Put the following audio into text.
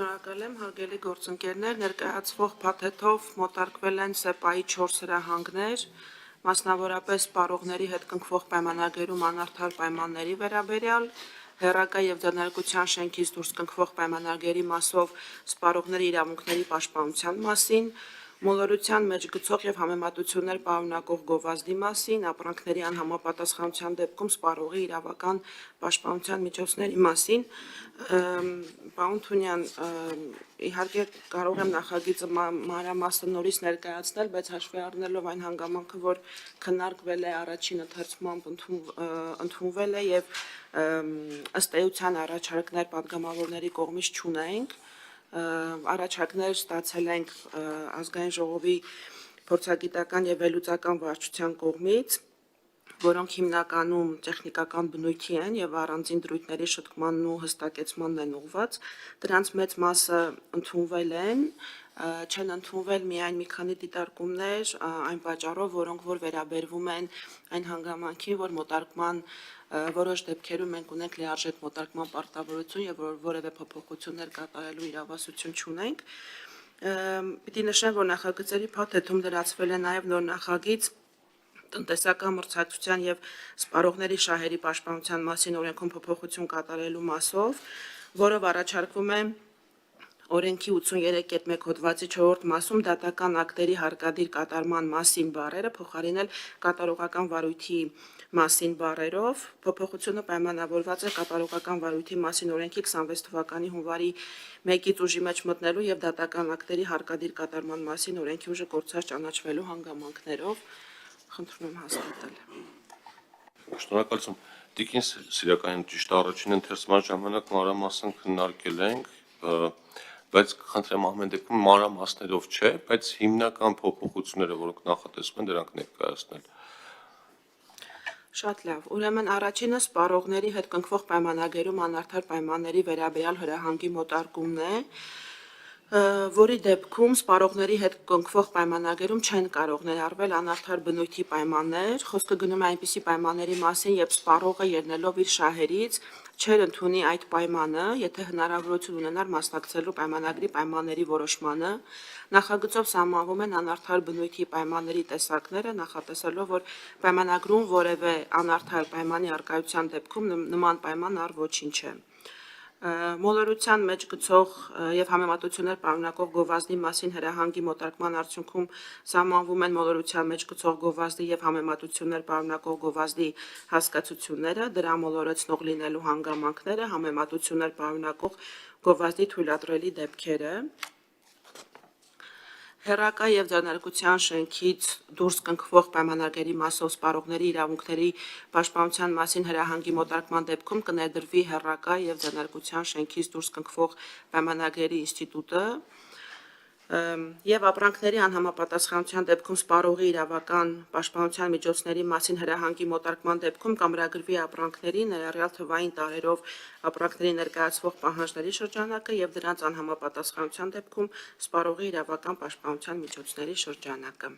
Շնորհակալ եմ, հարգելի գործընկերներ, ներկայացվող փաթեթով մոտարկվել են ՍԵՊԱ-ի 4 հրահանգներ, մասնավորապես սպառողների հետ կնքվող պայմանագրերում անարդար պայմանների վերաբերյալ, հեռակա և ձեռնարկության շենքից դուրս կնքվող պայմանագրերի մասով սպառողների իրավունքների պաշտպանության մասին, մոլորության մեջ գցող և համեմատություններ պարունակող գովազդի մասին, ապրանքների անհամապատասխանության դեպքում սպառողի իրավական պաշտպանության միջոցների մասին։ Պարոն Թունյան, իհարկե կարող եմ նախագիծը մանրամասն նորից ներկայացնել, բայց հաշվի առնելով այն հանգամանքը, որ քննարկվել է առաջին ընթերցումամբ ընդունվել է և ըստ էության առաջարկներ պատգամավորների կողմից չունենք, առաջարկներ ստացել ենք ազգային ժողովի փորձագիտական և վերլուծական վարչության կողմից, որոնք հիմնականում տեխնիկական բնույթի են և առանձին դրույթների շտկմանն ու հստակեցմանն են ուղղված, դրանց մեծ մասը ընդունվել են, չեն ընդունվել միայն մի քանի դիտարկումներ այն պատճառով, որոնք որ վերաբերվում են այն հանգամանքին, որ մոտարկման որոշ դեպքերում մենք ունենք լիարժեք մոտարկման պարտավորություն և որևէ փոփոխություններ կատարելու իրավասություն չունենք։ Պիտի նշեմ, որ նախագծերի փաթեթում լրացվել է նաև նոր նախագիծ տնտեսական մրցակցության և սպառողների շահերի պաշտպանության մասին օրենքում փոփոխություն կատարելու մասով, որով առաջարկվում է օրենքի 83.1 հոդվածի 4-րդ մասում դատական ակտերի հարկադիր կատարման մասին բառերը փոխարինել կատարողական վարույթի մասին բառերով։ Փոփոխությունը պայմանավորված է կատարողական վարույթի մասին օրենքի 26 թվականի հունվարի 1-ից ուժի մեջ մտնելու և դատական ակտերի հարկադիր կատարման մասին օրենքի ուժը կորցած ճանաչվելու հանգամանքներով։ Խնդրում եմ հաստատել։ Շնորհակալություն։ Տիկին Սիրակայան, ճիշտ առաջին ընթերցման ժամանակ մանրամասն քննարկել ենք, բայց խնդրեմ ամեն դեպքում մանրամասներով չէ, բայց հիմնական փոփոխությունները, որոնք նախատեսվում են, դրանք ներկայացնել։ Շատ լավ, ուրեմն առաջինը սպառողների հետ կնքվող պայմանագրերում անարդար պայմանների վերաբերյալ հրահանգի մոտարկումն է, որի դեպքում սպառողների հետ կնքվող պայմանագրերում չեն կարող ներառվել անարդար բնույթի պայմաններ, խոսքը գնում է այնպիսի պայմանների մասին, երբ սպառողը ելնելով իր շահերից չէր ընդունի այդ պայմանը, եթե հնարավորություն ունենար մասնակցելու պայմանագրի պայմանների որոշմանը, նախագծով սահմանվում են անարդար բնույթի պայմանների տեսակները, նախատեսելով, որ պայմանագրում որևէ անարդար պայմանի առկայության դեպքում նման պայման առ ոչինչ է։ Մոլորության մեջ գցող և համեմատություններ պարունակող գովազդի մասին հրահանգի մոտարկման արդյունքում սահմանվում են մոլորության մեջ գցող գովազդի և համեմատություններ պարունակող գովազդի հասկացությունները, դրա մոլորեցնող լինելու հանգամանքները, համեմատություններ պարունակող գովազդի թույլատրելի դեպքերը։ Հեռակա և ձեռնարկության շենքից դուրս կնքվող պայմանագրերի մասով սպառողների իրավունքների պաշտպանության մասին հրահանգի մոտարկման դեպքում կներդրվի հեռակա և ձեռնարկության շենքից դուրս կնքվող պայմանագրերի ինստիտուտը և ապրանքների անհամապատասխանության դեպքում սպառողի իրավական պաշտպանության միջոցների մասին հրահանգի մոտարկման դեպքում կամրագրվի ապրանքների, ներառյալ թվային տարրերով ապրանքների ներկայացվող պահանջների շրջանակը և դրանց անհամապատասխանության դեպքում սպառողի իրավական պաշտպանության միջոցների շրջանակը։